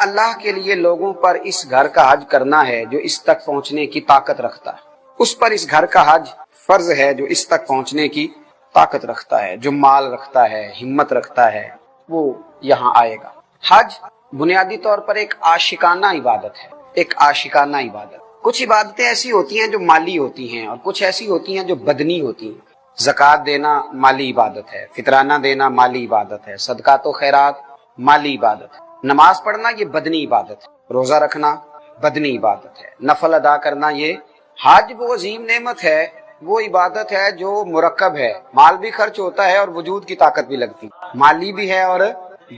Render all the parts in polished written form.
اللہ کے لیے لوگوں پر اس گھر کا حج کرنا ہے جو اس تک پہنچنے کی طاقت رکھتا ہے، اس پر اس گھر کا حج فرض ہے جو اس تک پہنچنے کی طاقت رکھتا ہے، جو مال رکھتا ہے، ہمت رکھتا ہے، وہ یہاں آئے گا۔ حج بنیادی طور پر ایک عاشقانہ عبادت ہے، ایک عاشقانہ عبادت۔ کچھ عبادتیں ایسی ہوتی ہیں جو مالی ہوتی ہیں اور کچھ ایسی ہوتی ہیں جو بدنی ہوتی ہیں۔ زکوٰۃ دینا مالی عبادت ہے، فطرانہ دینا مالی عبادت ہے، صدقات و خیرات مالی عبادت ہے، نماز پڑھنا یہ بدنی عبادت ہے، روزہ رکھنا بدنی عبادت ہے، نفل ادا کرنا یہ۔ حج وہ عظیم نعمت ہے، وہ عبادت ہے جو مرکب ہے، مال بھی خرچ ہوتا ہے اور وجود کی طاقت بھی لگتی، مالی بھی ہے اور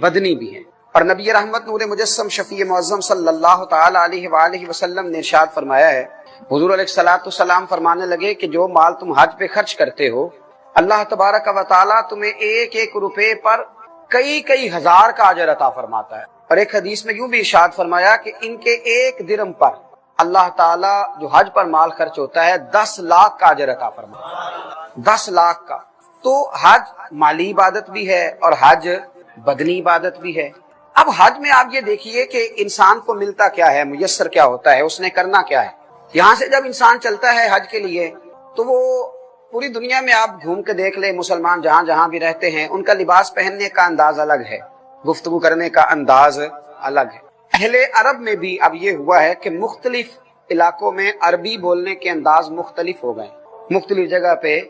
بدنی بھی ہے۔ اور نبی رحمت نور مجسم شفیع معظم صلی اللہ تعالی علیہ وآلہ وسلم نے ارشاد فرمایا ہے، حضور علیہ الصلوۃ والسلام فرمانے لگے کہ جو مال تم حج پہ خرچ کرتے ہو، اللہ تبارک و تعالی تمہیں ایک ایک روپے پر کئی ہزار کا اجر عطا فرماتا ہے۔ اور ایک حدیث میں یوں بھی ارشاد فرمایا کہ ان کے ایک درہم پر اللہ تعالی جو حج پر مال خرچ ہوتا ہے 10 لاکھ کا اجر عطا فرماتا ہے، 10 لاکھ کا۔ تو حج مالی عبادت بھی ہے اور حج بدنی عبادت بھی ہے۔ اب حج میں آپ یہ دیکھیے کہ انسان کو ملتا کیا ہے، میسر کیا ہوتا ہے، اس نے کرنا کیا ہے۔ یہاں سے جب انسان چلتا ہے حج کے لیے تو وہ پوری دنیا میں آپ گھوم کے دیکھ لیں، مسلمان جہاں جہاں بھی رہتے ہیں ان کا لباس پہننے کا انداز الگ ہے، گفتگو کرنے کا انداز الگ ہے۔ اہل عرب میں بھی اب یہ ہوا ہے کہ مختلف علاقوں میں عربی بولنے کے انداز مختلف ہو گئے، مختلف جگہ پہ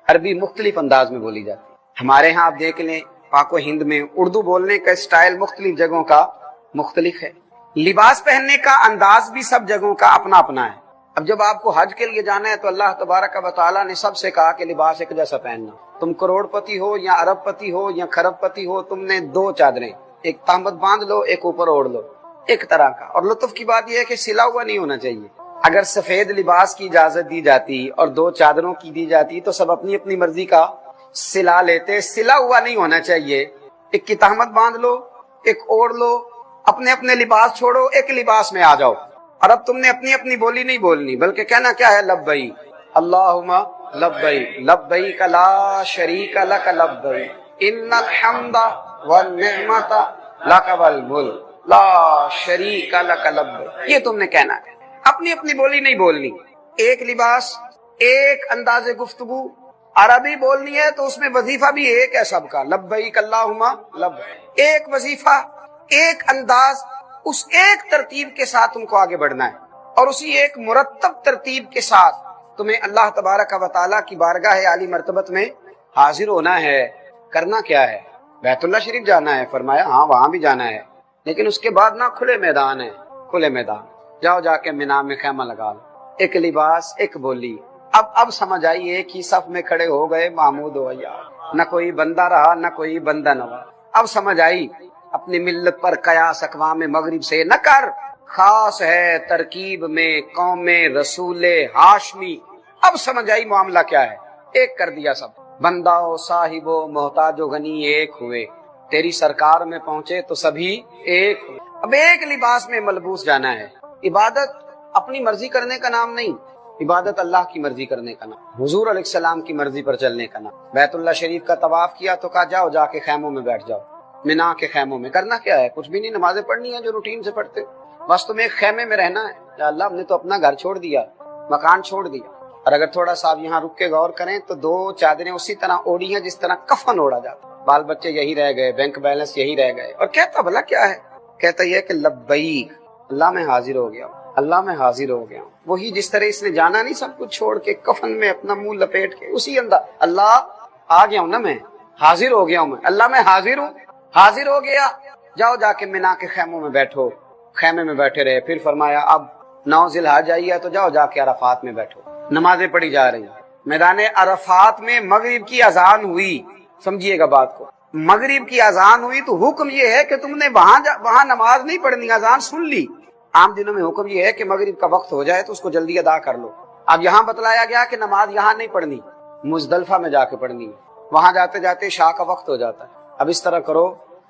عربی مختلف انداز میں بولی جاتی ہے۔ ہمارے ہاں آپ دیکھ لیں پاک و ہند میں اردو بولنے کا اسٹائل مختلف جگہوں کا مختلف ہے، لباس پہننے کا انداز بھی سب جگہوں کا اپنا اپنا ہے۔ اب جب آپ کو حج کے لیے جانا ہے تو اللہ تبارک و تعالیٰ نے سب سے کہا کہ لباس ایک جیسا پہننا، تم کروڑ پتی ہو یا ارب پتی ہو یا کھرب پتی ہو، تم نے 2 چادریں، ایک تہمت باندھ لو، ایک اوپر اوڑھ لو، ایک طرح کا۔ اور لطف کی بات یہ ہے کہ سلا ہوا نہیں ہونا چاہیے۔ اگر سفید لباس کی اجازت دی جاتی اور 2 چادروں کی دی جاتی تو سب اپنی اپنی مرضی کا سلا لیتے، سلا ہوا نہیں ہونا چاہیے۔ ایک کی تہمت باندھ لو، ایک اوڑھ لو، اپنے اپنے لباس چھوڑو، ایک لباس میں آ جاؤ۔ اور اب تم نے اپنی اپنی بولی نہیں بولنی بلکہ کہنا کیا ہے، لبیک اللہم لبیک لبیک لا شریک لک لبیک ان الحمد والنعمت لک والملک لا شریک لک لبیک، یہ تم نے کہنا ہے، اپنی اپنی بولی نہیں بولنی۔ ایک لباس، ایک انداز گفتگو، عربی بولنی ہے تو اس میں وظیفہ بھی ایک ہے سب کا، لبیک اللہم لبیک، ایک وظیفہ، ایک انداز، اس ایک ترتیب کے ساتھ تم کو آگے بڑھنا ہے اور اسی ایک مرتب ترتیب کے ساتھ تمہیں اللہ تبارک و تعالیٰ کی بارگاہ عالی مرتبت میں حاضر ہونا ہے۔ کرنا کیا ہے؟ بیت اللہ شریف جانا ہے، فرمایا ہاں وہاں بھی جانا ہے، لیکن اس کے بعد نہ کھلے میدان ہے، کھلے میدان جاؤ، جا کے مینا میں خیمہ لگا لو، ایک لباس، ایک بولی۔ اب سمجھ آئی ایک ہی صف میں کھڑے ہو گئے محمود و عیار، نہ کوئی بندہ رہا نہ کوئی بندہ نہ رہا۔ اب سمجھ آئی اپنی ملت پر قیاس اقوام مغرب سے نہ کر، خاص ہے ترکیب میں قوم رسول ہاشمی۔ اب سمجھ آئی معاملہ کیا ہے، ایک کر دیا سب، بندہ و صاحب و محتاج و غنی ایک ہوئے، تیری سرکار میں پہنچے تو سبھی ایک ہوئے۔ اب ایک لباس میں ملبوس جانا ہے۔ عبادت اپنی مرضی کرنے کا نام نہیں، عبادت اللہ کی مرضی کرنے کا نام، حضور علیہ السلام کی مرضی پر چلنے کا نام۔ بیت اللہ شریف کا طواف کیا تو کہا جاؤ جا کے خیموں میں بیٹھ جاؤ، مینا کے خیموں میں۔ کرنا کیا ہے؟ کچھ بھی نہیں، نمازیں پڑھنی ہیں جو روٹین سے پڑھتے، بس تمہیں ایک خیمے میں رہنا ہے۔ یا اللہ ہم نے تو اپنا گھر چھوڑ دیا، مکان چھوڑ دیا، اور اگر تھوڑا سا آپ یہاں رک کے غور کریں تو 2 چادریں اسی طرح اوڑی ہیں جس طرح کفن اوڑا جاتا، بال بچے یہی رہ گئے، بینک بیلنس یہی رہ گئے، اور کہتا بھلا کیا ہے؟ کہتا یہ کہ لبیک اللہ میں حاضر ہو گیا، اللہ میں حاضر ہو گیا۔ وہی جس طرح اس نے جانا نہیں سب کچھ چھوڑ کے کفن میں اپنا منہ لپیٹ کے، اسی انداز اللہ آ گیا ہوں نا، میں حاضر ہو گیا ہوں، میں اللہ میں حاضر ہوں، حاضر ہو گیا، جاؤ جا کے مینا کے خیموں میں بیٹھو، خیمے میں بیٹھے رہے۔ پھر فرمایا اب 9 ذی الحجہ آئی تو جاؤ جا کے عرفات میں بیٹھو، نمازیں پڑھی جا رہی ہیں۔ میدان عرفات میں مغرب کی اذان ہوئی، سمجھیے گا بات کو، مغرب کی اذان ہوئی تو حکم یہ ہے کہ تم نے وہاں نماز نہیں پڑھنی، اذان سن لی۔ عام دنوں میں حکم یہ ہے کہ مغرب کا وقت ہو جائے تو اس کو جلدی ادا کر لو۔ اب یہاں بتلایا گیا کہ نماز یہاں نہیں پڑھنی، مزدلفہ میں جا کے پڑھنی ہے، وہاں جاتے جاتے عشاء کا وقت ہو جاتا ہے۔ اب اس طرح کرو،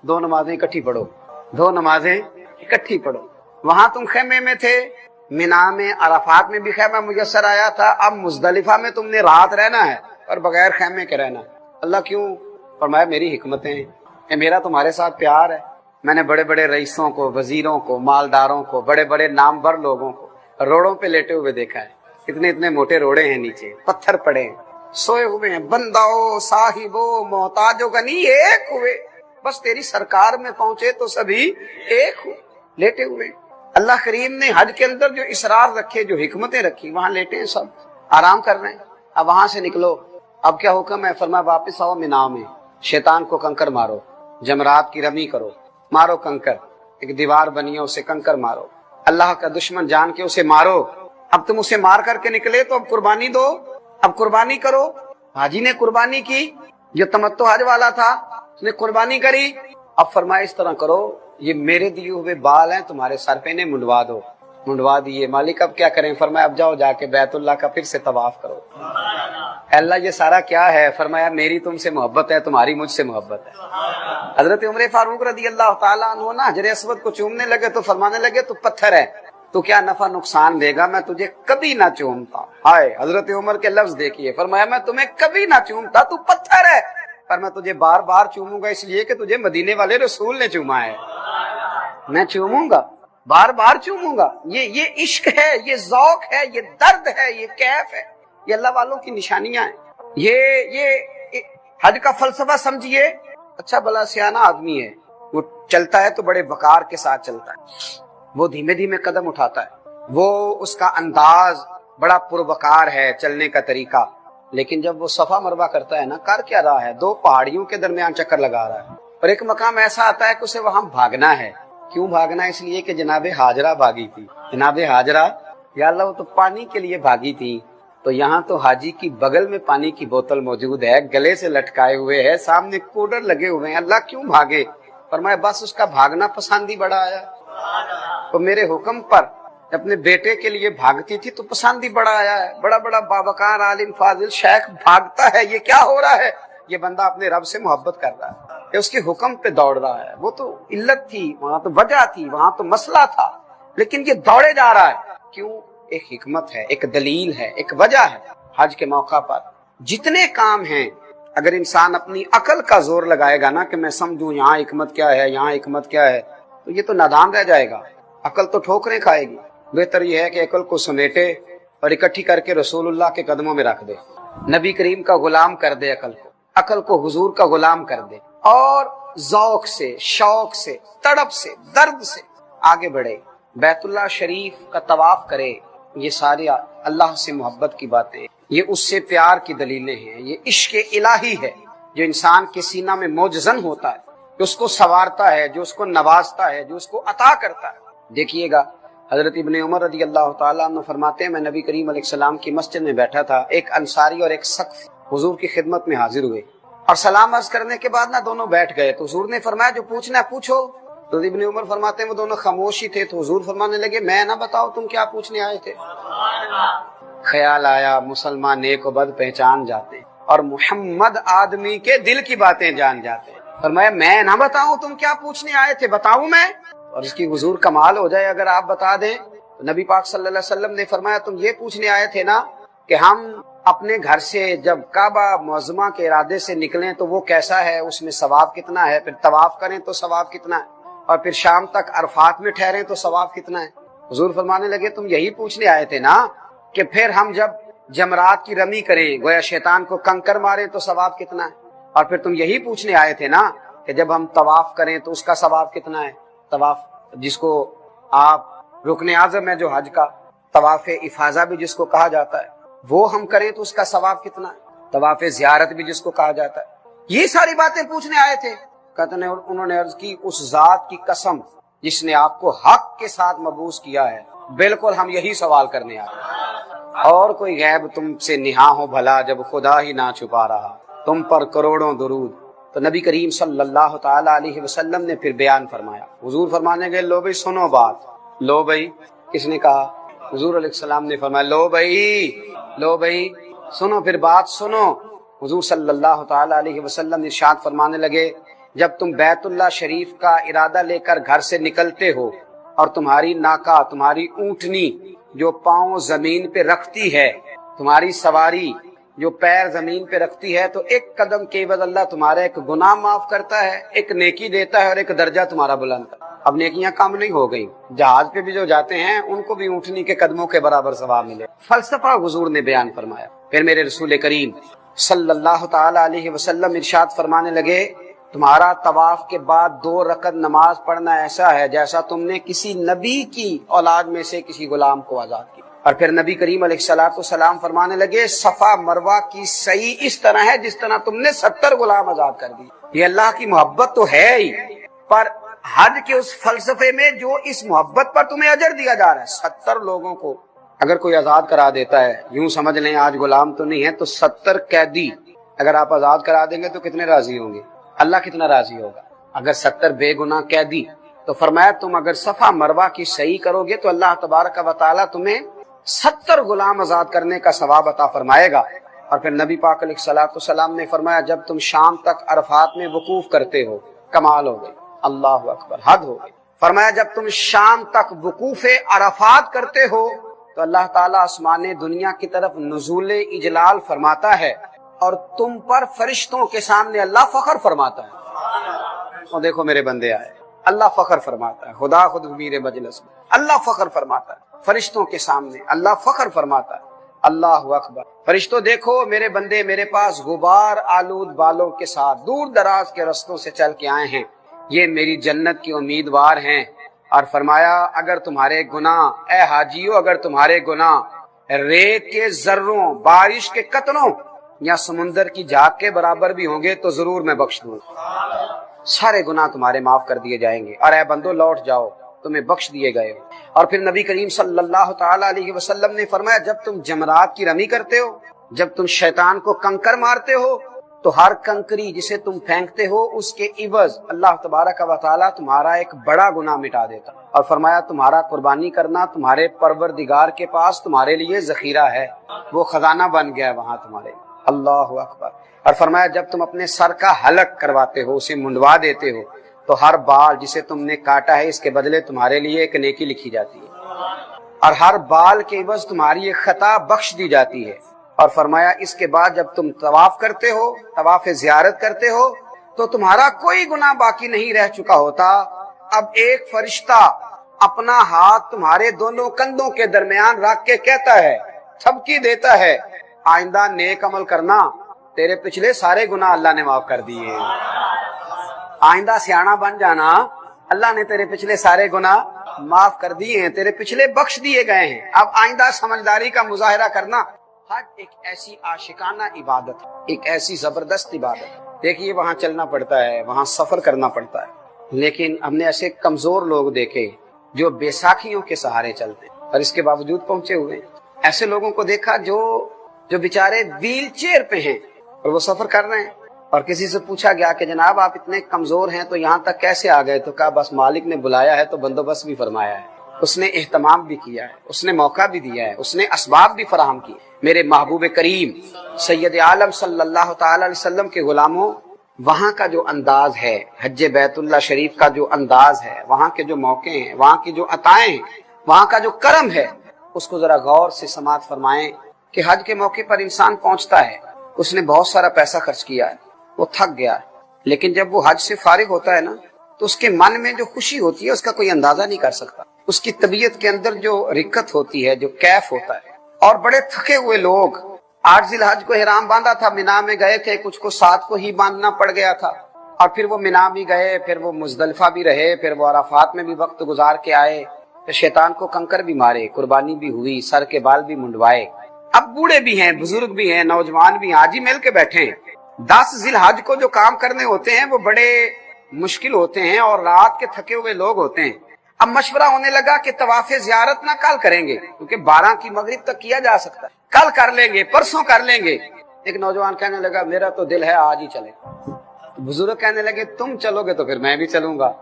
2 نمازیں اکٹھی پڑھو، 2 نمازیں اکٹھی پڑھو۔ وہاں تم خیمے میں تھے، مینا میں، عرفات میں بھی خیمہ میسر آیا تھا، اب مزدلفہ میں تم نے رات رہنا ہے اور بغیر خیمے کے رہنا ہے۔ اللہ کیوں؟ فرمایا میری حکمتیں ہیں، میرا تمہارے ساتھ پیار ہے، میں نے بڑے بڑے رئیسوں کو، وزیروں کو، مالداروں کو، بڑے بڑے نامور لوگوں کو روڑوں پہ لیٹے ہوئے دیکھا ہے. اتنے اتنے موٹے روڑے ہیں، نیچے پتھر پڑے ہیں، سوئے ہوئے ہیں. بنداؤ صاحبو محتاجو غنی ایک ہوئے، بس تیری سرکار میں پہنچے تو سبھی ایک ہوئے، لیٹے ہوئے. اللہ کریم نے حج کے اندر جو اسرار رکھے، جو حکمتیں رکھی، وہاں لیٹے ہیں، سب آرام کر رہے ہیں. اب وہاں سے نکلو، اب کیا حکم ہے؟ فرمایا واپس آؤ مینا میں، شیطان کو کنکر مارو، جمرات کی رمی کرو، مارو کنکر. ایک دیوار بنی ہے، اسے کنکر مارو، اللہ کا دشمن جان کے اسے مارو. اب تم اسے مار کر کے نکلے تو اب قربانی دو، اب قربانی کرو. حاجی نے قربانی کی، جو تمتع حج والا تھا اس نے قربانی کری. اب فرمایا اس طرح کرو، یہ میرے دیے ہوئے بال ہیں، تمہارے سر پہ انہیں منڈوا دو. منڈوا دیے. مالک اب کیا کریں؟ فرمایا اب جاؤ، جا کے بیت اللہ کا پھر سے طواف کرو. اللہ یہ سارا کیا ہے؟ فرمایا میری تم سے محبت ہے، تمہاری مجھ سے محبت ہے. حضرت عمر فاروق رضی اللہ تعالیٰ عنہ نا حجر اسود کو چومنے لگے تو فرمانے لگے تو پتھر ہے، تو کیا نفع نقصان دے گا؟ میں تجھے کبھی نہ چومتا. ہائے حضرت عمر کے لفظ دیکھیے، فرمایا میں تمہیں کبھی نہ چومتا، تو پتھر ہے، پر میں تجھے بار بار چوموں گا، اس لیے کہ تجھے مدینے والے رسول نے چوما ہے. میں چوموں گا، بار بار چوموں گا. یہ عشق ہے، یہ ذوق ہے، یہ درد ہے، یہ کیف ہے، یہ اللہ والوں کی نشانیاں ہیں. یہ حج کا فلسفہ سمجھیے. اچھا بلا سیانہ آدمی ہے، وہ چلتا ہے تو بڑے وقار کے ساتھ چلتا ہے، وہ دھیمے دھیمے قدم اٹھاتا ہے، وہ اس کا انداز بڑا پروقار ہے، چلنے کا طریقہ. لیکن جب وہ صفا مروہ کرتا ہے نا، کر کیا رہا ہے؟ دو پہاڑیوں کے درمیان چکر لگا رہا ہے. اور ایک مقام ایسا آتا ہے کہ اسے وہاں بھاگنا ہے. کیوں بھاگنا ہے؟ اس لیے کہ جناب ہاجرہ بھاگی تھی. جناب ہاجرہ، یا اللہ، وہ تو پانی کے لیے بھاگی تھی. تو یہاں تو حاجی کی بغل میں پانی کی بوتل موجود ہے، گلے سے لٹکائے ہوئے ہے، سامنے کولر لگے ہوئے ہیں. اللہ کیوں بھاگے؟ فرمایا بس اس کا بھاگنا پسند ہی بڑا آیا. تو میرے حکم پر اپنے بیٹے کے لیے بھاگتی تھی تو پسند ہی بڑا آیا ہے. بڑا بڑا بابکار عالم فاضل شیخ بھاگتا ہے، یہ کیا ہو رہا ہے؟ یہ بندہ اپنے رب سے محبت کر رہا ہے، کہ اس کے حکم پہ دوڑ رہا ہے. وہ تو علت تھی، وہاں تو وجہ تھی، وہاں تو مسئلہ تھا، لیکن یہ دوڑے جا رہا ہے. کیوں؟ ایک حکمت ہے، ایک دلیل ہے، ایک وجہ ہے. حج کے موقع پر جتنے کام ہیں، اگر انسان اپنی عقل کا زور لگائے گا نا کہ میں سمجھوں یہاں حکمت کیا ہے، یہاں حکمت کیا ہے، تو یہ تو نادان رہ جائے گا. عقل تو ٹھوکریں کھائے گی. بہتر یہ ہے کہ عقل کو سمیٹے اور اکٹھی کر کے رسول اللہ کے قدموں میں رکھ دے، نبی کریم کا غلام کر دے. عقل کو حضور کا غلام کر دے، اور ذوق سے، شوق سے، تڑپ سے، درد سے آگے بڑھے. بیت اللہ شریف کا طواف کرے. یہ سارے اللہ سے محبت کی باتیں، یہ اس سے پیار کی دلیلیں ہیں. یہ عشق الہی ہے جو انسان کے سینہ میں موجزن ہوتا ہے، جو اس کو سنوارتا ہے، جو اس کو نوازتا ہے، جو اس کو عطا کرتا ہے. دیکھیے گا حضرت ابن عمر رضی اللہ تعالیٰ عنہ فرماتے ہیں، میں نبی کریم علیہ السلام کی مسجد میں بیٹھا تھا، ایک انصاری اور ایک سقفی حضور کی خدمت میں حاضر ہوئے، اور سلام عرض کرنے کے بعد دونوں بیٹھ گئے. تو حضور نے فرمایا جو پوچھنا ہے پوچھو. تو ابن عمر فرماتے ہیں وہ دونوں خاموش ہی تھے. تو حضور فرمانے لگے میں نہ بتاؤ تم کیا پوچھنے آئے تھے؟ خیال آیا مسلمان نیک و بد پہچان جاتے، اور محمد آدمی کے دل کی باتیں جان جاتے. فرمایا میں نہ بتاؤں تم کیا پوچھنے آئے تھے؟ بتاؤں میں؟ اور اس کی حضور کمال ہو جائے اگر آپ بتا دیں. نبی پاک صلی اللہ علیہ وسلم نے فرمایا تم یہ پوچھنے آئے تھے نا کہ ہم اپنے گھر سے جب کعبہ معظمہ کے ارادے سے نکلیں تو وہ کیسا ہے، اس میں ثواب کتنا ہے، پھر طواف کریں تو ثواب کتنا ہے، اور پھر شام تک عرفات میں ٹھہریں تو ثواب کتنا ہے. حضور فرمانے لگے تم یہی پوچھنے آئے تھے نا کہ پھر ہم جب جمرات کی رمی کریں، گویا شیطان کو کنکر ماریں تو ثواب کتنا ہے، اور پھر تم یہی پوچھنے آئے تھے نا کہ جب ہم طواف کریں تو اس کا ثواب کتنا ہے. طواف جس کو آپ رکن اعظم ہے جو حج کا، طواف افاضہ بھی جس کو کہا جاتا ہے، وہ ہم کریں تو اس کا ثواب کتنا ہے. طواف زیارت بھی جس کو کہا جاتا ہے. یہ ساری باتیں پوچھنے آئے تھے. کہتے ہیں انہوں نے عرض کی اس ذات کی قسم جس نے آپ کو حق کے ساتھ مبعوث کیا ہے، بالکل ہم یہی سوال کرنے آئے ہیں. اور کوئی غیب تم سے نہا ہو بھلا جب خدا ہی نہ چھپا رہا، تم پر کروڑوں درود. تو نبی کریم صلی اللہ تعالی علیہ وسلم نے پھر بیان فرمایا. حضور فرمانے گئے لو بھائی سنو بات. لو بھائی کس نے کہا؟ حضور علیہ السلام نے فرمایا لو بھائی سنو، پھر بات سنو. حضور صلی اللہ تعالی علیہ وسلم نے ارشاد فرمانے لگے جب تم بیت اللہ شریف کا ارادہ لے کر گھر سے نکلتے ہو اور تمہاری ناکا، تمہاری اونٹنی جو پاؤں زمین پہ رکھتی ہے، تمہاری سواری جو پیر زمین پہ رکھتی ہے تو ایک قدم کے عوض اللہ تمہارا ایک گناہ معاف کرتا ہے، ایک نیکی دیتا ہے اور ایک درجہ تمہارا بلند کرتا ہے۔ اب نیکیاں کم نہیں ہو گئی، جہاز پہ بھی جو جاتے ہیں ان کو بھی اونٹنی کے قدموں کے برابر ثواب ملے۔ فلسفہ حضور نے بیان فرمایا۔ پھر میرے رسول کریم صلی اللہ تعالی علیہ وسلم ارشاد فرمانے لگے، تمہارا طواف کے بعد 2 رکعت نماز پڑھنا ایسا ہے جیسا تم نے کسی نبی کی اولاد میں سے کسی غلام کو آزاد کیا۔ اور پھر نبی کریم علیہ الصلوۃ والسلام فرمانے لگے، صفا مروہ کی سعی اس طرح ہے جس طرح تم نے 70 غلام آزاد کر دی۔ یہ اللہ کی محبت تو ہے ہی، پر حج کے اس فلسفے میں جو اس محبت پر تمہیں اجر دیا جا رہا ہے، 70 لوگوں کو اگر کوئی آزاد کرا دیتا ہے، یوں سمجھ لیں آج غلام تو نہیں ہے تو 70 قیدی اگر آپ آزاد کرا دیں گے تو کتنے راضی ہوں گے؟ اللہ کتنا راضی ہوگا؟ اگر 70 بے گناہ قیدی، تو فرمایا تم اگر صفا مروہ کی صحیح کرو گے تو اللہ تبارک و تعالی تمہیں 70 غلام آزاد کرنے کا ثواب عطا فرمائے گا۔ اور پھر نبی پاک علیہ الصلوۃ والسلام نے فرمایا، جب تم شام تک عرفات میں وقوف کرتے ہو، کمال ہو گئی، اللہ اکبر، حد ہو گئی۔ فرمایا جب تم شام تک وقوف عرفات کرتے ہو تو اللہ تعالیٰ آسمان دنیا کی طرف نزول اجلال فرماتا ہے اور تم پر فرشتوں کے سامنے اللہ فخر فرماتا ہے۔ اور دیکھو میرے بندے آئے، اللہ فخر فرماتا ہے، خدا خود امیر مجلس میں اللہ فخر فرماتا ہے، فرشتوں کے سامنے اللہ فخر فرماتا ہے، اللہ اکبر۔ فرشتوں دیکھو میرے بندے میرے پاس غبار آلود بالوں کے ساتھ دور دراز کے رستوں سے چل کے آئے ہیں، یہ میری جنت کی امیدوار ہیں۔ اور فرمایا اگر تمہارے گناہ، اے حاجیو، اگر تمہارے گناہ ریت کے ذروں، بارش کے قطروں یا سمندر کی جھاگ کے برابر بھی ہوں گے تو ضرور میں بخش دوں، سارے گناہ تمہارے معاف کر دیے جائیں گے، اور اے بندو لوٹ جاؤ، تمہیں بخش دیے گئے ہو۔ اور پھر نبی کریم صلی اللہ تعالی علیہ وسلم نے فرمایا جب تم جمرات کی رمی کرتے ہو، جب تم شیطان کو کنکر مارتے ہو تو ہر کنکری جسے تم پھینکتے ہو اس کے عوض اللہ تبارک و تعالی تمہارا ایک بڑا گناہ مٹا دیتا۔ اور فرمایا تمہارا قربانی کرنا تمہارے پروردگار کے پاس تمہارے لیے ذخیرہ ہے، وہ خزانہ بن گیا ہے وہاں تمہارے، اللہ اکبر۔ اور فرمایا جب تم اپنے سر کا حلق کرواتے ہو، اسے منڈوا دیتے ہو، تو ہر بال جسے تم نے کاٹا ہے اس کے بدلے تمہارے لیے ایک نیکی لکھی جاتی ہے، اور ہر بال کے عوض تمہاری ایک خطا بخش دی جاتی ہے۔ اور فرمایا اس کے بعد جب تم طواف کرتے ہو، طواف زیارت کرتے ہو، تو تمہارا کوئی گناہ باقی نہیں رہ چکا ہوتا، اب ایک فرشتہ اپنا ہاتھ تمہارے دونوں کندھوں کے درمیان رکھ کے کہتا ہے، تھپکی دیتا ہے، آئندہ نیک عمل کرنا، تیرے پچھلے سارے گناہ اللہ نے معاف کر دیے، آئندہ سیاںا بن جانا، اللہ نے تیرے پچھلے سارے گناہ معاف کر دیے ہیں، تیرے پچھلے بخش دیے گئے ہیں، اب آئندہ سمجھداری کا مظاہرہ کرنا۔ حج ایک ایسی عاشقانہ عبادت ہے، ایک ایسی زبردست عبادت، دیکھیے وہاں چلنا پڑتا ہے، وہاں سفر کرنا پڑتا ہے، لیکن ہم نے ایسے کمزور لوگ دیکھے جو بیساکھیوں کے سہارے چلتے ہیں اور اس کے باوجود پہنچے ہوئے ہیں، ایسے لوگوں کو دیکھا جو بیچارے ویل چیئر پہ ہیں اور وہ سفر کر رہے ہیں، اور کسی سے پوچھا گیا کہ جناب آپ اتنے کمزور ہیں تو یہاں تک کیسے آ گئے؟ تو کہا بس مالک نے بلایا ہے تو بندوبست بھی فرمایا ہے، اس نے اہتمام بھی کیا ہے، اس نے موقع بھی دیا ہے، اس نے اسباب بھی فراہم کی۔ میرے محبوب کریم سید عالم صلی اللہ تعالی علیہ وسلم کے غلاموں، وہاں کا جو انداز ہے، حج بیت اللہ شریف کا جو انداز ہے، وہاں کے جو موقع ہیں، وہاں کی جو عطائیں ہیں، وہاں کا جو کرم ہے، اس کو ذرا غور سے سماعت فرمائیں کہ حج کے موقع پر انسان پہنچتا ہے، اس نے بہت سارا پیسہ خرچ کیا ہے، وہ تھک گیا ہے، لیکن جب وہ حج سے فارغ ہوتا ہے نا تو اس کے من میں جو خوشی ہوتی ہے اس کا کوئی اندازہ نہیں کر سکتا، اس کی طبیعت کے اندر جو رکت ہوتی ہے، جو کیف ہوتا ہے۔ اور بڑے تھکے ہوئے لوگ، 8 ذی الحج کو احرام باندھا تھا، مینا میں گئے تھے، کچھ کو 7 کو ہی باندھنا پڑ گیا تھا، اور پھر وہ مینا بھی گئے، پھر وہ مزدلفہ بھی رہے، پھر وہ عرفات میں بھی وقت گزار کے آئے، پھر شیطان کو کنکر بھی مارے، قربانی بھی ہوئی، سر کے بال بھی منڈوائے۔ اب بوڑھے بھی ہیں، بزرگ بھی ہیں، نوجوان بھی ہیں، آج ہی مل کے بیٹھے ہیں۔ 10 ذی الحج کو جو کام کرنے ہوتے ہیں وہ بڑے مشکل ہوتے ہیں اور رات کے تھکے ہوئے لوگ ہوتے ہیں۔ اب مشورہ ہونے لگا کہ طواف زیارت نہ کل کریں گے کیونکہ 12 کی مغرب تک کیا جا سکتا ہے، کل کر لیں گے، پرسوں کر لیں گے۔ ایک نوجوان کہنے لگا میرا تو دل ہے آج ہی چلے، بزرگ کہنے لگے تم چلو گے تو پھر میں بھی چلوں گا۔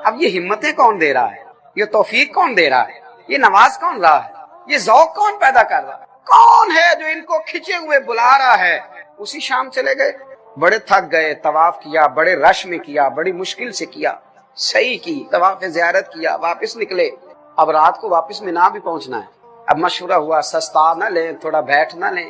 اب یہ ہمتیں کون دے رہا ہے؟ یہ توفیق کون دے رہا ہے؟ یہ نواز کون رہا ہے؟ یہ ذوق کون پیدا کر رہا ہے؟ کون ہے جو ان کو کھچے ہوئے بلا رہا ہے؟ اسی شام چلے گئے، بڑے تھک گئے، طواف کیا، بڑے رش میں کیا، بڑی مشکل سے کیا، صحیح کی، طواف زیارت کیا، واپس نکلے۔ اب رات کو واپس مینا بھی پہنچنا ہے۔ اب مشورہ ہوا سستا نہ لیں، تھوڑا بیٹھ نہ لیں،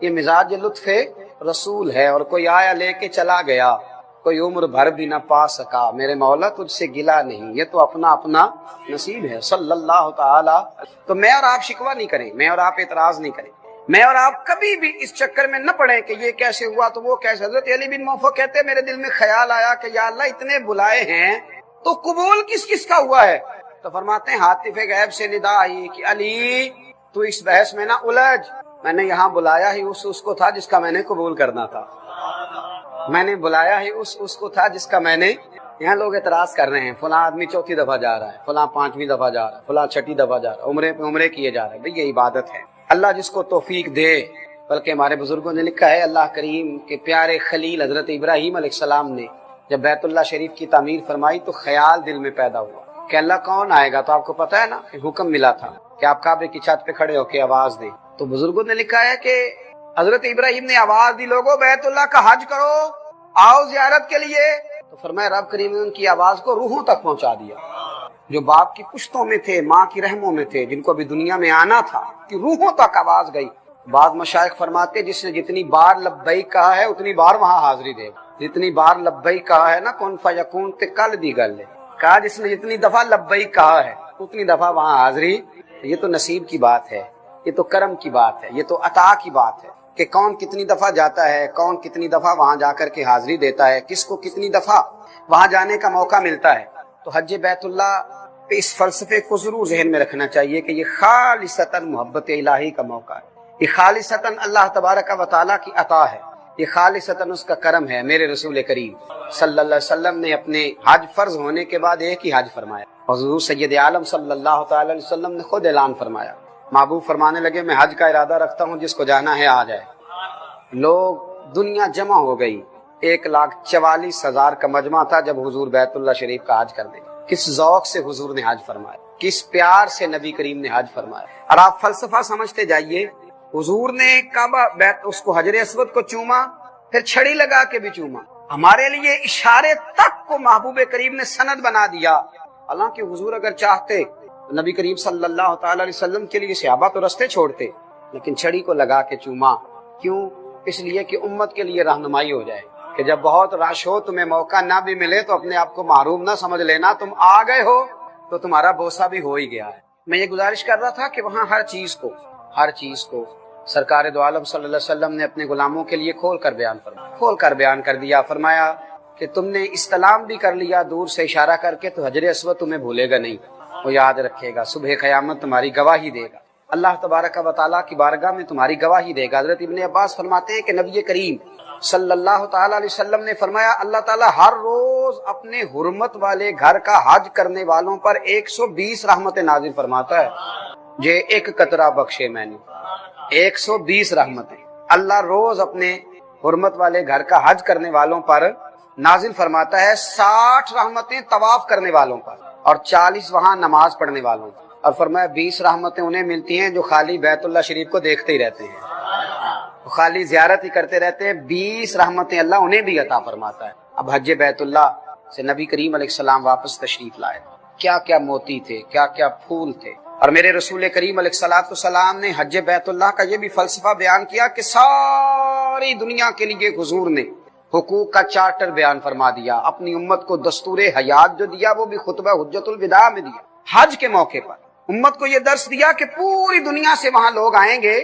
یہ مزاج لطف رسول ہے، اور کوئی آیا لے کے چلا گیا، کوئی عمر بھر بھی نہ پا سکا، میرے مولا تجھ سے گلا نہیں، یہ تو اپنا اپنا نصیب ہے صلی اللہ تعالی۔ تو میں اور آپ شکوہ نہیں کریں، میں اور آپ اعتراض نہیں کریں، میں اور آپ کبھی بھی اس چکر میں نہ پڑیں کہ یہ کیسے ہوا تو وہ کیسے۔ حضرت علی بن موفق کہتے میرے دل میں خیال آیا کہ یا اللہ اتنے بلائے ہیں تو قبول کس کس کا ہوا ہے؟ تو فرماتے ہیں حاطف غیب سے ندا آئی کہ علی تو اس بحث میں نہ الجھ، میں نے یہاں بلایا ہی اس کو تھا جس کا میں نے قبول کرنا تھا، میں نے بلایا ہی اس کو تھا جس کا میں نے۔ یہاں لوگ اعتراض کر رہے ہیں فلاں آدمی چوتھی دفعہ جا رہا ہے، فلاں پانچویں دفعہ جا رہا ہے، فلاں چھٹی دفعہ جا رہا ہے، عمرے پہ عمرے کیے جا رہے ہیں۔ بھئی یہ عبادت ہے، اللہ جس کو توفیق دے۔ بلکہ ہمارے بزرگوں نے لکھا ہے اللہ کریم کے پیارے خلیل حضرت ابراہیم علیہ السلام نے جب بیت اللہ شریف کی تعمیر فرمائی تو خیال دل میں پیدا ہوا کہ اللہ کون آئے گا، تو آپ کو پتا ہے نا کہ حکم ملا تھا کہ آپ کعبے کی چھت پہ کھڑے ہو کے آواز دیں۔ تو بزرگوں نے لکھا ہے کہ حضرت ابراہیم نے آواز دی لوگوں بیت اللہ کا حج کرو، آؤ زیارت کے لیے، تو فرمایا رب کریم نے ان کی آواز کو روحوں تک پہنچا دیا۔ جو باپ کی پشتوں میں تھے، ماں کی رحموں میں تھے، جن کو ابھی دنیا میں آنا تھا، کہ روحوں تک آواز گئی۔ بعض مشائخ فرماتے جس نے جتنی بار لبیک کہا ہے اتنی بار وہاں حاضری دے گا، جتنی بار لبیک کہا ہے نا کن فیکون تے کل دی گل ہے، کہا جس نے جتنی دفعہ لبیک کہا ہے اتنی دفعہ وہاں حاضری۔ یہ تو نصیب کی بات ہے، یہ تو کرم کی بات ہے، یہ تو عطا کی بات ہے کہ کون کتنی دفعہ جاتا ہے، کون کتنی دفعہ وہاں جا کر کے حاضری دیتا ہے، کس کو کتنی دفعہ وہاں جانے کا موقع ملتا ہے۔ تو حج بیت اللہ پہ اس فلسفے کو ضرور ذہن میں رکھنا چاہیے کہ یہ خالصتاً محبت الہی کا موقع ہے، یہ خالصتاً اللہ تبارک و تعالیٰ کی عطا ہے، یہ خالصتاً اس کا کرم ہے۔ میرے رسول کریم صلی اللہ علیہ وسلم نے اپنے حج فرض ہونے کے بعد ایک ہی حج فرمایا، حضور سید عالم صلی اللہ تعالی علیہ وسلم نے خود اعلان فرمایا، محبوب فرمانے لگے میں حج کا ارادہ رکھتا ہوں، جس کو جانا ہے آ جائے۔ لوگ دنیا جمع ہو گئی، 1,44,000 کا مجمع تھا جب حضور بیت اللہ شریف کا حج کرنے۔ کس ذوق سے حضور نے حج فرمایا، کس پیار سے نبی کریم نے حج فرمایا۔ اور آپ فلسفہ سمجھتے جائیے، حضور نے کعبہ بیت اس کو حجر اسود کو چوما، پھر چھڑی لگا کے بھی چوما، ہمارے لیے اشارے تک کو محبوب کریم نے سند بنا دیا۔ حالانکہ حضور اگر چاہتے نبی کریم صلی اللہ تعالی علیہ وسلم کے لیے صحابہ تو رستے چھوڑتے، لیکن چھڑی کو لگا کے چوما۔ کیوں؟ اس لیے کہ امت کے لیے رہنمائی ہو جائے کہ جب بہت رش ہو، تمہیں موقع نہ بھی ملے تو اپنے آپ کو محروم نہ سمجھ لینا، تم آ گئے ہو تو تمہارا بوسہ بھی ہو ہی گیا ہے۔ میں یہ گزارش کر رہا تھا کہ وہاں ہر چیز کو سرکار دو عالم صلی اللہ علیہ وسلم نے اپنے غلاموں کے لیے کھول کر بیان کر دیا۔ فرمایا کہ تم نے استلام بھی کر لیا دور سے اشارہ کر کے، تو حجر اسود تمہیں بھولے گا نہیں، وہ یاد رکھے گا، صبح قیامت تمہاری گواہی دے گا، اللہ تبارک و تعالیٰ کی بارگاہ میں تمہاری گواہی دے گا۔ حضرت ابن عباس فرماتے ہیں کہ نبی کریم صلی اللہ تعالی علیہ وسلم نے فرمایا اللہ تعالیٰ ہر روز اپنے حرمت والے گھر کا حج کرنے والوں پر 120 رحمتیں نازل فرماتا ہے۔ جے ایک قطرہ بخشے میں نے 120 رحمتیں اللہ روز اپنے حرمت والے گھر کا حج کرنے والوں پر نازل فرماتا ہے، 60 رحمتیں طواف کرنے والوں پر اور 40 وہاں نماز پڑھنے والوں پر، اور فرمایا 20 رحمتیں انہیں ملتی ہیں جو خالی بیت اللہ شریف کو دیکھتے ہی رہتے ہیں، خالی زیارت ہی کرتے رہتے ہیں، 20 رحمتیں اللہ انہیں بھی عطا فرماتا ہے۔ اب حج بیت اللہ سے نبی کریم علیہ السلام واپس تشریف لائے، کیا کیا موتی تھے، کیا کیا پھول تھے۔ اور میرے رسول کریم علیہ السلام نے حج بیت اللہ کا یہ بھی فلسفہ بیان کیا کہ ساری دنیا کے لیے حضور نے حقوق کا چارٹر بیان فرما دیا، اپنی امت کو دستور حیات جو دیا وہ بھی خطبہ حجت الوداع میں دیا۔ حج کے موقع پر امت کو یہ درس دیا کہ پوری دنیا سے وہاں لوگ آئیں گے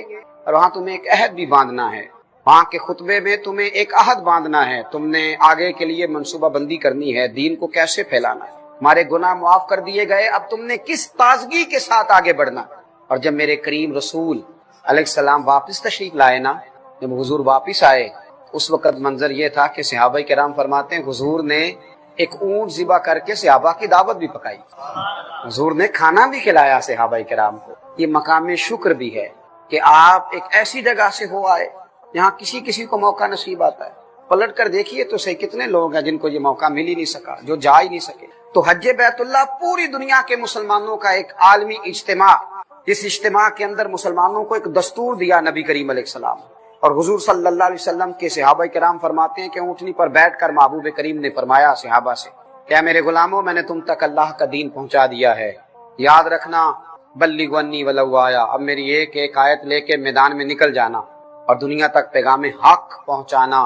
اور وہاں تمہیں ایک عہد بھی باندھنا ہے، وہاں کے خطبے میں تمہیں ایک عہد باندھنا ہے، تم نے آگے کے لیے منصوبہ بندی کرنی ہے، دین کو کیسے پھیلانا ہے، ہمارے گناہ معاف کر دیے گئے، اب تم نے کس تازگی کے ساتھ آگے بڑھنا۔ اور جب میرے کریم رسول علیہ السلام واپس تشریف لائے نا، جب حضور واپس آئے اس وقت منظر یہ تھا کہ صحابہ کرام فرماتے ہیں حضور نے ایک اونٹ ذبح کر کے صحابہ کی دعوت بھی پکائی، حضور نے کھانا بھی کھلایا صحابہ کرام کو۔ یہ مقام شکر بھی ہے کہ آپ ایک ایسی جگہ سے ہو آئے جہاں کسی کو موقع نصیب آتا ہے۔ پلٹ کر دیکھیے تو صحیح کتنے لوگ ہیں جن کو یہ موقع مل ہی نہیں سکا، جو جا ہی نہیں سکے۔ تو حج بیت اللہ پوری دنیا کے مسلمانوں کا ایک عالمی اجتماع، اس اجتماع کے اندر مسلمانوں کو ایک دستور دیا نبی کریم علیہ السلام، اور حضور صلی اللہ علیہ وسلم کے صحابہ کرام فرماتے ہیں کہ اونٹنی پر بیٹھ کر محبوب کریم نے فرمایا صحابہ سے، کیا میرے غلاموں میں نے تم تک اللہ کا دین پہنچا دیا ہے، یاد رکھنا بلغوا انی ولو آیا، اب میری ایک ایک آیت لے کے میدان میں نکل جانا اور دنیا تک پیغام حق پہنچانا۔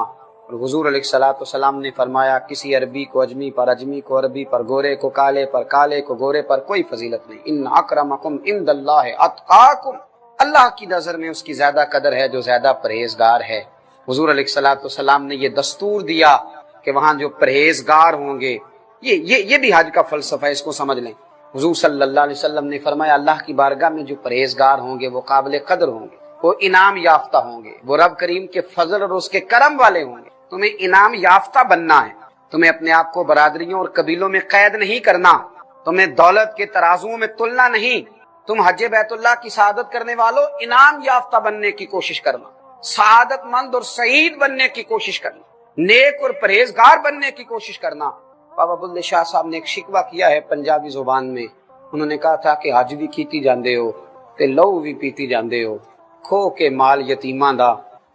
اور حضور علیہ الصلوۃ والسلام نے فرمایا کسی عربی کو اجمی پر، اجمی کو عربی پر، گورے کو کالے پر، کالے کو گورے پر کوئی فضیلت نہیں۔ ان اکرمکم عند اللہ اتقاکم، اللہ کی نظر میں اس کی زیادہ قدر ہے جو زیادہ پرہیزگار ہے۔ حضور علیہ الصلوۃ والسلام نے یہ دستور دیا کہ وہاں جو پرہیزگار ہوں گے، یہ بھی حج کا فلسفہ ہے، اس کو سمجھ لیں۔ حضور صلی اللہ علیہ وسلم نے فرمایا اللہ کی بارگاہ میں جو پرہیزگار ہوں گے وہ قابل قدر ہوں گے، وہ انعام یافتہ ہوں گے، وہ رب کریم کے فضل اور اس کے کرم والے ہوں گے۔ تمہیں انعام یافتہ بننا ہے، تمہیں اپنے آپ کو برادریوں اور قبیلوں میں قید نہیں کرنا، تمہیں دولت کے ترازوؤں میں تلنا نہیں۔ تم حج بیت اللہ کی سعادت کرنے والوں انعام یافتہ بننے کی کوشش کرنا، سعادت مند اور سعید بننے کی کوشش کرنا، نیک اور پرہیزگار بننے کی کوشش کرنا۔ بابا بلے شاہ صاحب نے ایک شکوہ کیا ہے پنجابی زبان میں، انہوں نے کہا تھا کہ حج بھی کیتی جاندے ہو تے لو بھی پیتی جاندے ہو، کھو کے مال یتیماں دا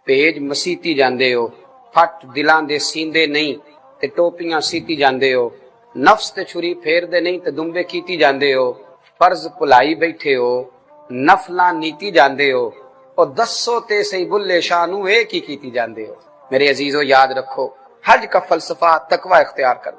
بھیج مسیتی جاندے ہو، پھٹ دلاں دے سیندے نہیں تے ٹوپیاں سیتی جاندے ہو، نفس تے چھری پھیر دے نہیں تے دمبے کیتی جاندے ہو، فرض پلائی بیٹھے ہو، نفلاں نیتی جاندے ہو، اور دسو تے سی بلے شاہ نو ایک ہی کیتی جاندے ہو۔ میرے عزیزو یاد رکھو حج کا فلسفہ تقوی اختیار کرنا۔